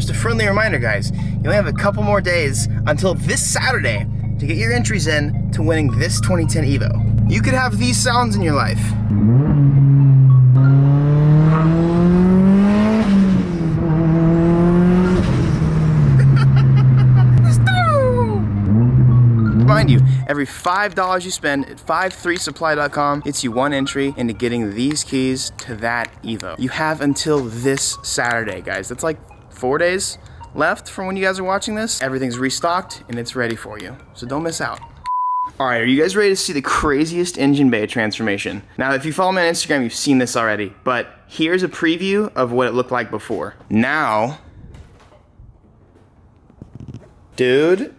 just a friendly reminder, guys, you only have a couple more days until this Saturday to get your entries in to winning this 2010 Evo. You could have these sounds in your life. Mind you, every $5 you spend at 53supply.com gets you one entry into getting these keys to that Evo. You have until this Saturday, guys. That's like 4 days left from when you guys are watching this. Everything's restocked and it's ready for you, so don't miss out. All right, are you guys ready to see the craziest engine bay transformation? Now, if you follow me on Instagram, you've seen this already, but here's a preview of what it looked like before. Now, dude,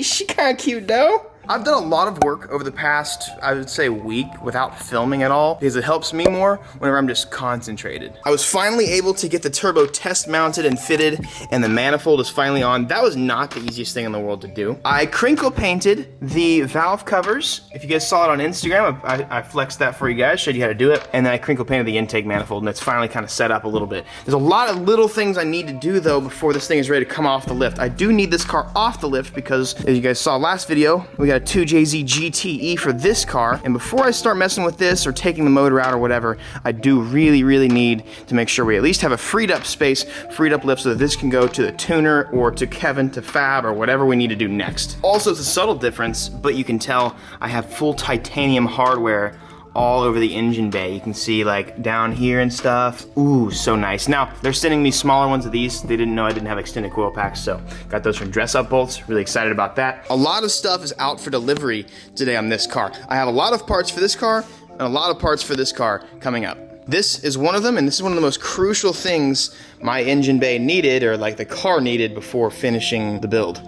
she kinda cute though. I've done a lot of work over the past, I would say, week without filming at all because it helps me more whenever I'm just concentrated. I was finally able to get the turbo test mounted and fitted, and the manifold is finally on. That was not the easiest thing in the world to do. I crinkle painted the valve covers. If you guys saw it on Instagram, I flexed that for you guys, showed you how to do it, and then I crinkle painted the intake manifold, and it's finally kind of set up a little bit. There's a lot of little things I need to do though before this thing is ready to come off the lift. I do need this car off the lift because, as you guys saw last video, we got a 2JZ GTE for this car, and before I start messing with this or taking the motor out or whatever, I do really need to make sure we at least have a freed up space, freed up lift so that this can go to the tuner or to Kevin to Fab or whatever we need to do next. Also, it's a subtle difference, but you can tell I have full titanium hardware all over the engine bay. You can see like down here and stuff. Ooh, so nice. Now, they're sending me smaller ones of these. They didn't know I didn't have extended coil packs, so got those from Dress Up Bolts. Really excited about that. A lot of stuff is out for delivery today on this car. I have a lot of parts for this car and a lot of parts for this car coming up. This is one of them, and this is one of the most crucial things my engine bay needed, or like the car needed before finishing the build.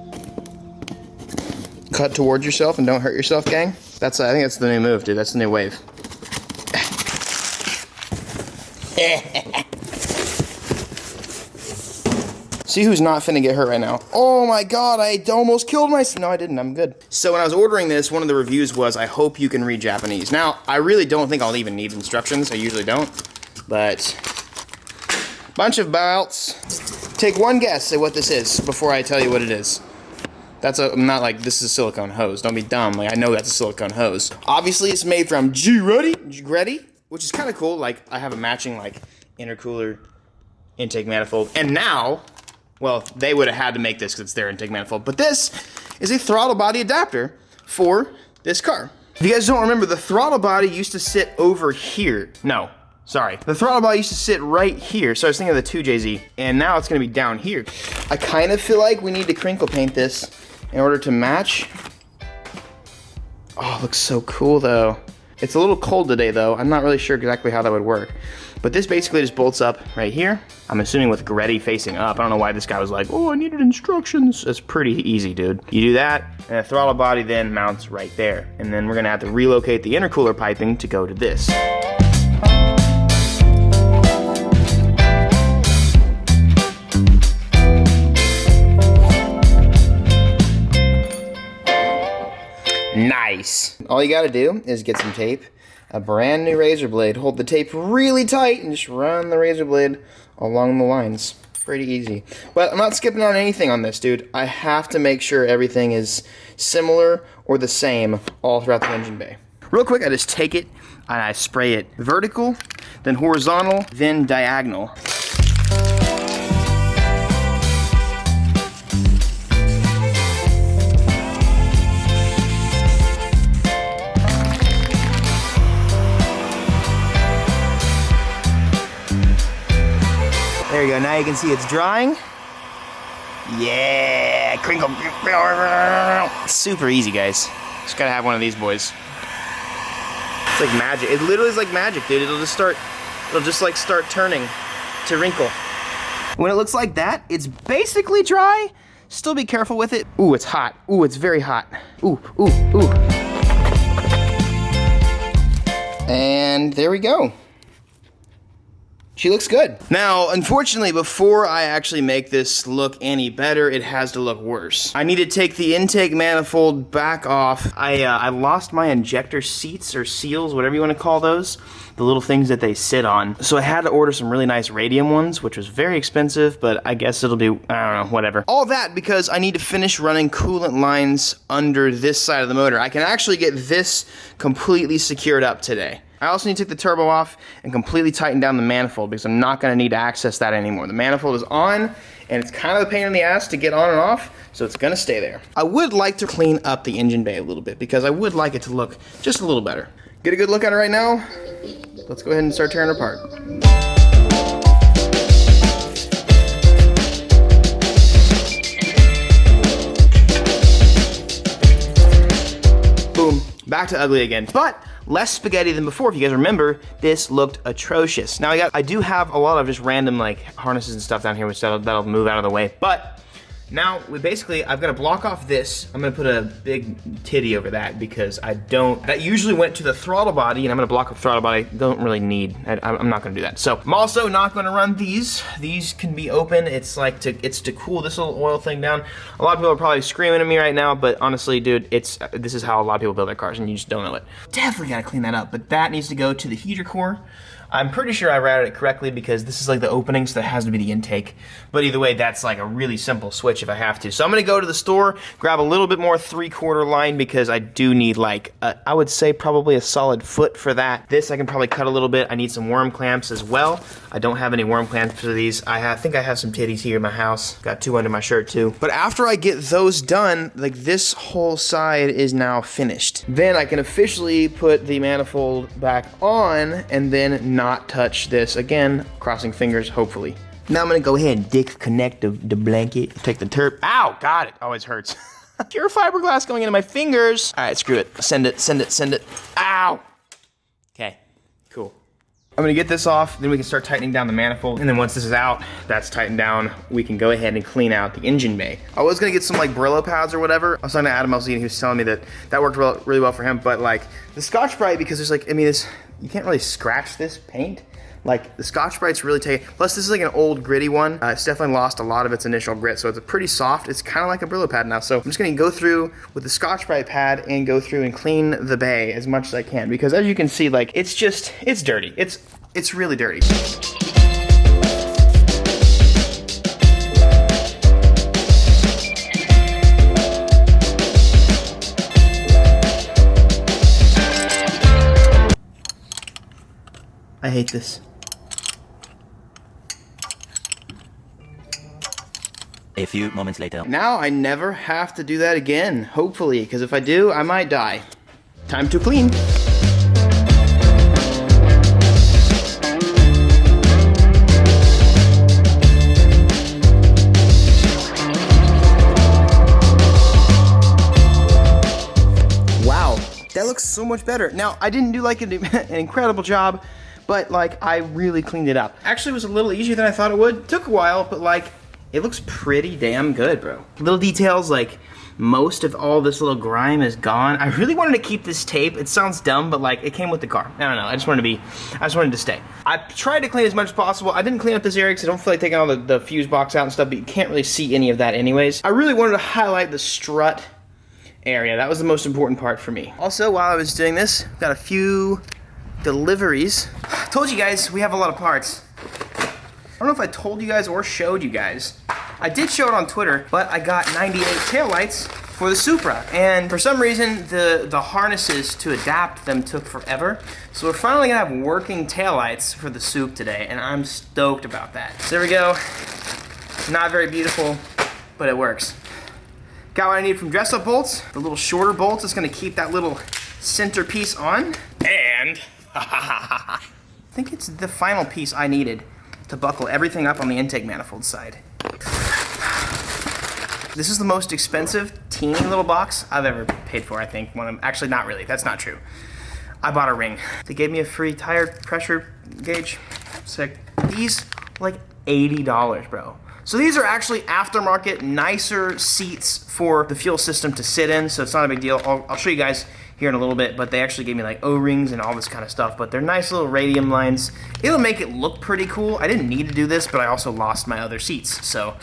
Cut towards yourself and don't hurt yourself, gang. I think that's the new move, dude. That's the new wave. See who's not finna get hurt right now. Oh my god, I almost killed myself. No, I didn't, I'm good. So when I was ordering this, one of the reviews was, I hope you can read Japanese. Now, I really don't think I'll even need instructions. I usually don't, but bunch of belts. Take one guess at what this is before I tell you what it is. I'm not like, this is a silicone hose. Don't be dumb, like I know that's a silicone hose. Obviously it's made from G-Ready, which is kind of cool. Like I have a matching like intercooler intake manifold. And now, well, they would have had to make this because it's their intake manifold, but this is a throttle body adapter for this car. If you guys don't remember, the throttle body used to sit over here. No, sorry. The throttle body used to sit right here. So I was thinking of the 2JZ, and now it's gonna be down here. I kind of feel like we need to crinkle paint this in order to match. Oh, it looks so cool though. It's a little cold today though. I'm not really sure exactly how that would work. But this basically just bolts up right here. I'm assuming with Greddy facing up. I don't know why this guy was like, oh, I needed instructions. It's pretty easy, dude. You do that, and the throttle body then mounts right there. And then we're gonna have to relocate the intercooler piping to go to this. Nice. All you gotta do is get some tape, a brand new razor blade, hold the tape really tight, and just run the razor blade along the lines. Pretty easy. But I'm not skipping on anything on this, dude. I have to make sure everything is similar or the same all throughout the engine bay. Real quick, I just take it and I spray it vertical, then horizontal, then diagonal. There you go, now you can see it's drying. Yeah, crinkle. Super easy, guys. Just gotta have one of these boys. It's like magic. It literally is like magic, dude. It'll just like start turning to wrinkle. When it looks like that, it's basically dry. Still be careful with it. Ooh, it's hot. Ooh, it's very hot. Ooh, ooh, ooh. And there we go. She looks good. Now, unfortunately, before I actually make this look any better, it has to look worse. I need to take the intake manifold back off. I lost my injector seats or seals, whatever you want to call those. The little things that they sit on. So I had to order some really nice radium ones, which was very expensive, but I guess it'll be, I don't know, whatever. All that because I need to finish running coolant lines under this side of the motor. I can actually get this completely secured up today. I also need to take the turbo off and completely tighten down the manifold because I'm not going to need to access that anymore. The manifold is on, and it's kind of a pain in the ass to get on and off, so it's going to stay there. I would like to clean up the engine bay a little bit because I would like it to look just a little better. Get a good look at it right now. Let's go ahead and start tearing it apart. Boom, back to ugly again. But less spaghetti than before. If you guys remember, this looked atrocious. Now I do have a lot of just random like harnesses and stuff down here, which that'll move out of the way. But now I've got to block off this. I'm gonna put a big titty over that because that usually went to the throttle body, and I'm gonna block up the throttle body. Don't really need, I'm not gonna do that. So I'm also not gonna run these. These can be open. It's to cool this little oil thing down. A lot of people are probably screaming at me right now, but honestly, dude, this is how a lot of people build their cars, and you just don't know it. Definitely gotta clean that up, but that needs to go to the heater core. I'm pretty sure I routed it correctly because this is like the opening, so that has to be the intake. But either way, that's like a really simple switch if I have to. So I'm gonna go to the store, grab a little bit more 3/4 line because I do need like, I would say probably a solid foot for that. This I can probably cut a little bit. I need some worm clamps as well. I don't have any worm clamps for these. I think I have some titties here in my house. Got 2 under my shirt too. But after I get those done, like this whole side is now finished. Then I can officially put the manifold back on and then not touch this again, crossing fingers, hopefully. Now I'm gonna go ahead and disconnect the blanket, take the terp. Ow, got it, always hurts. Pure fiberglass going into my fingers. All right, screw it, send it. Ow. Okay, cool. I'm gonna get this off, then we can start tightening down the manifold, and then once this is out, that's tightened down, we can go ahead and clean out the engine bay. I was gonna get some like Brillo pads or whatever. I was talking to Adam Elzine, he was telling me that worked really well for him, but like the Scotch-Brite, because there's like, I mean, you can't really scratch this paint. Like the Scotch-Brite's really plus this is like an old gritty one. It's definitely lost a lot of its initial grit, so it's a pretty soft. It's kind of like a Brillo pad now. So I'm just gonna go through with the Scotch-Brite pad and go through and clean the bay as much as I can, because as you can see, like it's dirty. It's really dirty. I hate this. A few moments later. Now I never have to do that again, hopefully, because if I do, I might die. Time to clean. Wow, that looks so much better. Now, I didn't do like an incredible job, but like I really cleaned it up. Actually, it was a little easier than I thought it would. Took a while, but like it looks pretty damn good, bro. Little details, like most of all this little grime is gone. I really wanted to keep this tape. It sounds dumb, but like it came with the car. I don't know, I just wanted to stay. I tried to clean as much as possible. I didn't clean up this area because I don't feel like taking all the fuse box out and stuff, but you can't really see any of that anyways. I really wanted to highlight the strut area. That was the most important part for me. Also, while I was doing this, got a few deliveries. I told you guys we have a lot of parts. I don't know if I told you guys or showed you guys. I did show it on Twitter, but I got 98 taillights for the Supra. And for some reason, the harnesses to adapt them took forever. So we're finally gonna have working taillights for the Supra today, and I'm stoked about that. So there we go. Not very beautiful, but it works. Got what I need from dress up bolts. The little shorter bolts is gonna keep that little centerpiece on. And I think it's the final piece I needed to buckle everything up on the intake manifold side. This is the most expensive, teeny little box I've ever paid for, I think. Actually, not really, that's not true. I bought a ring. They gave me a free tire pressure gauge. Sick. These, like $80, bro. So these are actually aftermarket, nicer seats for the fuel system to sit in, so it's not a big deal. I'll show you guys here in a little bit, but they actually gave me like O-rings and all this kind of stuff, but they're nice little radium lines. It'll make it look pretty cool. I didn't need to do this, but I also lost my other seats, so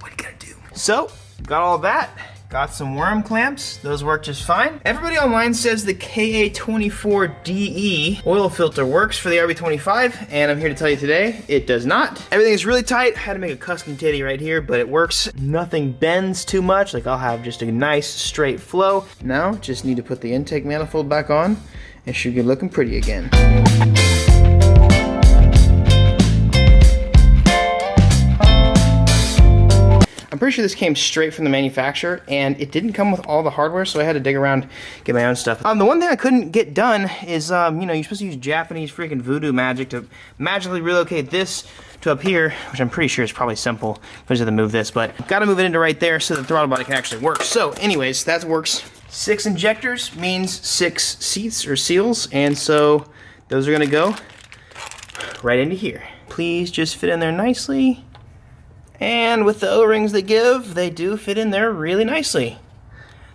what are you gonna do? So, got all that. Got some worm clamps, those work just fine. Everybody online says the KA24DE oil filter works for the RB25, and I'm here to tell you today, it does not. Everything is really tight. I had to make a custom titty right here, but it works. Nothing bends too much, like I'll have just a nice straight flow. Now, just need to put the intake manifold back on, and should get looking pretty again. I'm pretty sure this came straight from the manufacturer, and it didn't come with all the hardware, so I had to dig around, get my own stuff. The one thing I couldn't get done is, you know, you're supposed to use Japanese freaking voodoo magic to magically relocate this to up here, which I'm pretty sure is probably simple. I just have to move this, but gotta move it into right there so the throttle body can actually work. So anyways, that works. 6 injectors means 6 seats or seals, and so those are gonna go right into here. Please just fit in there nicely. And with the O-rings they give, they do fit in there really nicely.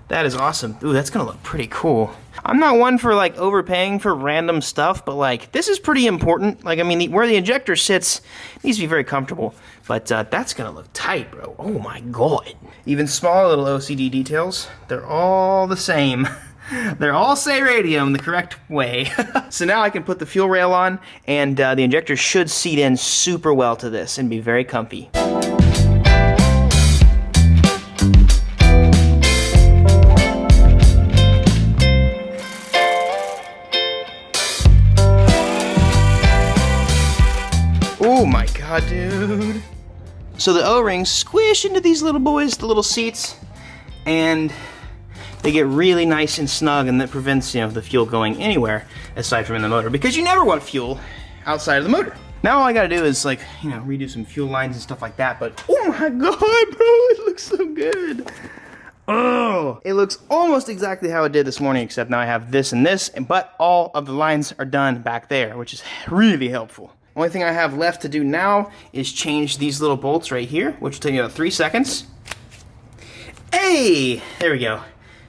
That is awesome. Ooh, that's gonna look pretty cool. I'm not one for like overpaying for random stuff, but like this is pretty important. Like, I mean, where the injector sits needs to be very comfortable, but that's gonna look tight, bro. Oh my God. Even smaller little OCD details, they're all the same. They're all say radium the correct way. So now I can put the fuel rail on, and the injector should seat in super well to this and be very comfy. Oh my God, dude. So the O-rings squish into these little boys, the little seats, and they get really nice and snug, and that prevents, you know, the fuel going anywhere aside from in the motor, because you never want fuel outside of the motor. Now all I gotta do is, like, you know, redo some fuel lines and stuff like that, but oh my God, bro, it looks so good. Oh, it looks almost exactly how it did this morning, except now I have this and this, but all of the lines are done back there, which is really helpful. Only thing I have left to do now is change these little bolts right here, which will take me about 3 seconds. Hey, there we go.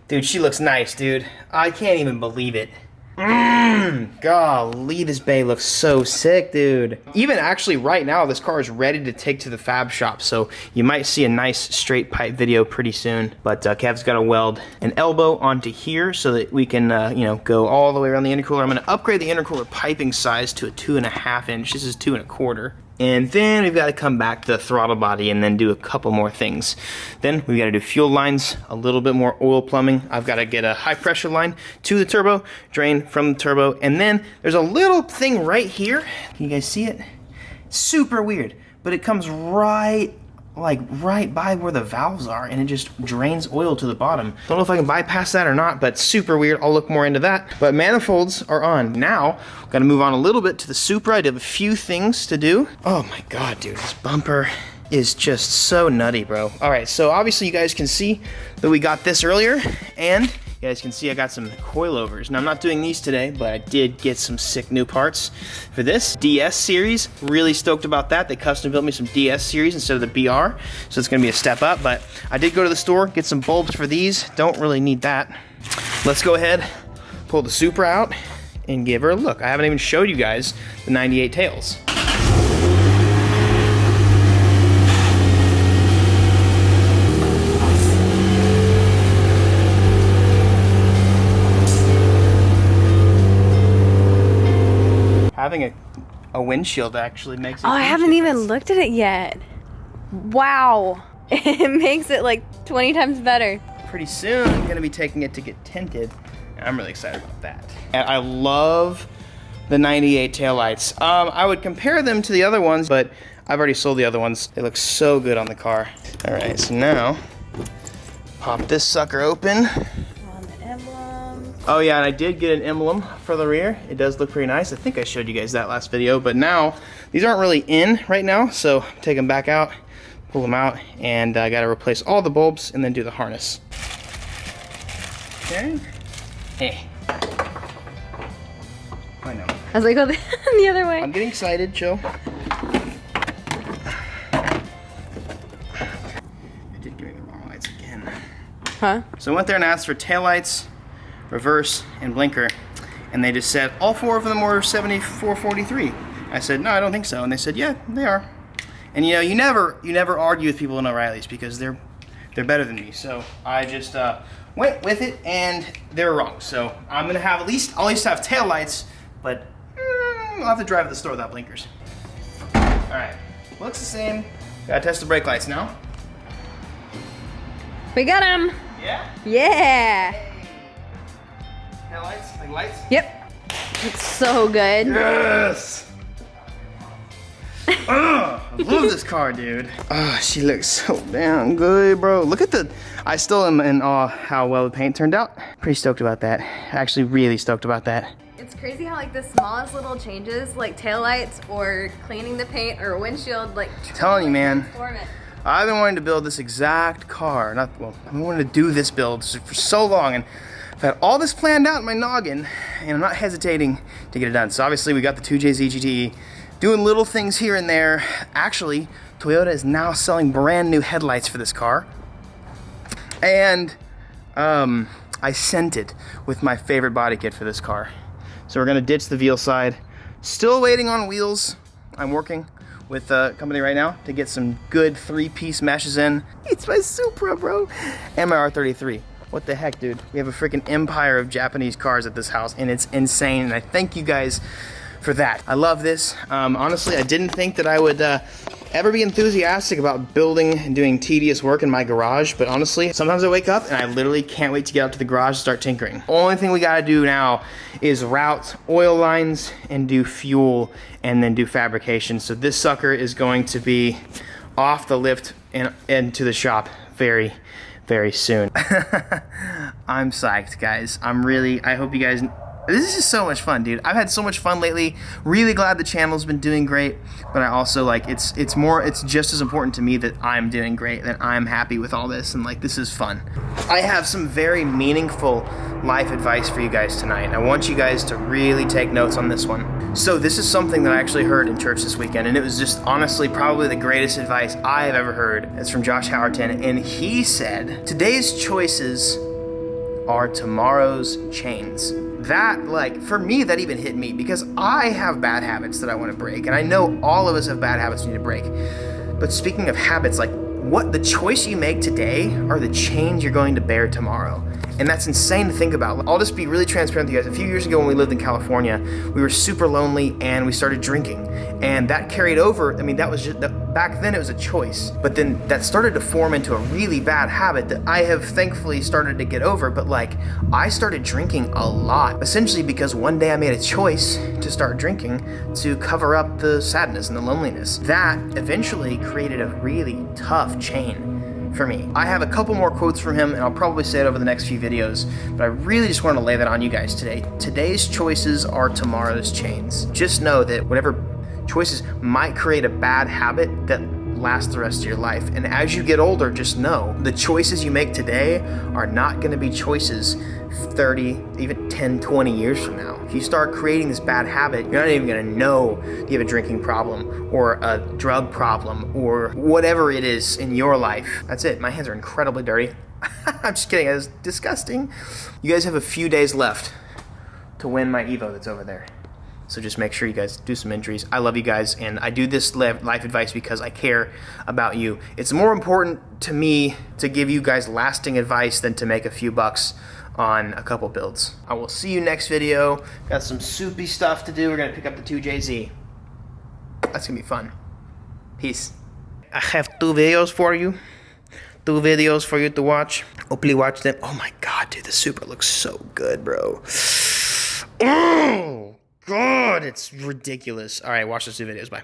Dude, she looks nice, dude. I can't even believe it. Golly, this bay looks so sick, dude. Even actually right now, this car is ready to take to the fab shop, so you might see a nice straight pipe video pretty soon. But Kev's got to weld an elbow onto here so that we can, you know, go all the way around the intercooler. I'm gonna upgrade the intercooler piping size to a 2.5 inch. This is 2 1/4. And then we've got to come back to the throttle body and then do a couple more things. Then we've got to do fuel lines, a little bit more oil plumbing. I've got to get a high pressure line to the turbo, drain from the turbo, and then there's a little thing right here. Can you guys see it? Super weird, but it comes right by where the valves are, and it just drains oil to the bottom. Don't know if I can bypass that or not, but super weird. I'll look more into that. But manifolds are on. Now, gotta move on a little bit to the Supra. I have a few things to do. Oh my God, dude, this bumper is just so nutty, bro. All right, so obviously you guys can see that we got this earlier, and you guys can see I got some coilovers. Now I'm not doing these today, but I did get some sick new parts for this DS series. Really stoked about that. They custom built me some DS series instead of the BR, so it's gonna be a step up, but I did go to the store, get some bulbs for these. Don't really need that. Let's go ahead, pull the Supra out, and give her a look. I haven't even showed you guys the 98 tails. Having a windshield actually makes it I haven't even looked at it yet. Wow. It makes it like 20 times better. Pretty soon, I'm gonna be taking it to get tinted. And I'm really excited about that. And I love the 98 taillights. I would compare them to the other ones, but I've already sold the other ones. They look so good on the car. All right, so now, pop this sucker open. Oh yeah, and I did get an emblem for the rear. It does look pretty nice. I think I showed you guys that last video, but now, these aren't really in right now, so take them back out, pull them out, and I gotta replace all the bulbs and then do the harness. Okay. Hey. I know. I was like, go the other way. I'm getting excited, chill. It did give me the wrong lights again. Huh? So I went there and asked for taillights, reverse, and blinker, and they just said all 4 of them were 7443. I said, no, I don't think so, and they said, yeah, they are. And you know, you never argue with people in O'Reilly's because they're better than me. So I just went with it, and they're wrong. So I'm gonna have I'll at least have taillights, but I'll have to drive to the store without blinkers. All right, looks the same. Gotta test the brake lights now. We got him. Yeah. Yeah. Taillights, like lights. Yep. It's so good. Yes. I love this car, dude. Oh, she looks so damn good, bro. Look at I still am in awe how well the paint turned out. Pretty stoked about that. Actually, really stoked about that. It's crazy how like the smallest little changes, like taillights or cleaning the paint or windshield, like Telling you, man. transform it. I've been wanting to build this exact car. I've been wanting to do this build for so long, and I've had all this planned out in my noggin, and I'm not hesitating to get it done. So obviously we got the 2JZ GTE, doing little things here and there. Actually, Toyota is now selling brand new headlights for this car. And I sent it with my favorite body kit for this car. So we're gonna ditch the wheel side. Still waiting on wheels. I'm working with a company right now to get some good 3-piece meshes in. It's my Supra, bro. And my R33. What the heck, dude? We have a freaking empire of Japanese cars at this house, and it's insane. And I thank you guys for that. I love this. Honestly, I didn't think that I would ever be enthusiastic about building and doing tedious work in my garage, but honestly, sometimes I wake up and I literally can't wait to get out to the garage and start tinkering. Only thing we gotta do now is route oil lines and do fuel and then do fabrication. So this sucker is going to be off the lift and into the shop very, very soon. I'm psyched, guys. I hope you guys, this is so much fun, dude. I've had so much fun lately. Really glad the channel's been doing great, but I also like it's just as important to me that I'm doing great, that I'm happy with all this, and like this is fun. I have some very meaningful life advice for you guys tonight. I want you guys to really take notes on this one. So this is something that I actually heard in church this weekend, and it was just honestly probably the greatest advice I have ever heard. It's from Josh Howerton, and he said, today's choices are tomorrow's chains. That, like, for me, that even hit me because I have bad habits that I want to break, and I know all of us have bad habits we need to break. But speaking of habits, like, what the choice you make today are the chains you're going to bear tomorrow. And that's insane to think about. I'll just be really transparent with you guys. A few years ago when we lived in California, we were super lonely and we started drinking. And that carried over. I mean, that was just, back then it was a choice. But then that started to form into a really bad habit that I have thankfully started to get over. But like, I started drinking a lot. Essentially because one day I made a choice to start drinking to cover up the sadness and the loneliness. That eventually created a really tough chain for me. I have a couple more quotes from him, and I'll probably say it over the next few videos, but I really just want to lay that on you guys today. Today's choices are tomorrow's chains. Just know that whatever choices might create a bad habit that lasts the rest of your life. And as you get older, just know the choices you make today are not going to be choices 30, even 10, 20 years from now. If you start creating this bad habit, you're not even going to know you have a drinking problem or a drug problem or whatever it is in your life. That's it. My hands are incredibly dirty. I'm just kidding. It was disgusting. You guys have a few days left to win my Evo that's over there. So just make sure you guys do some entries. I love you guys, and I do this life advice because I care about you. It's more important to me to give you guys lasting advice than to make a few bucks on a couple builds. I will see you next video. Got some soupy stuff to do. We're gonna pick up the 2JZ. That's gonna be fun. Peace. I have 2 videos for you. 2 videos for you to watch. Hopefully watch them. Oh my God, dude, the Supra looks so good, bro. Oh God, it's ridiculous. All right, watch those 2 videos. Bye.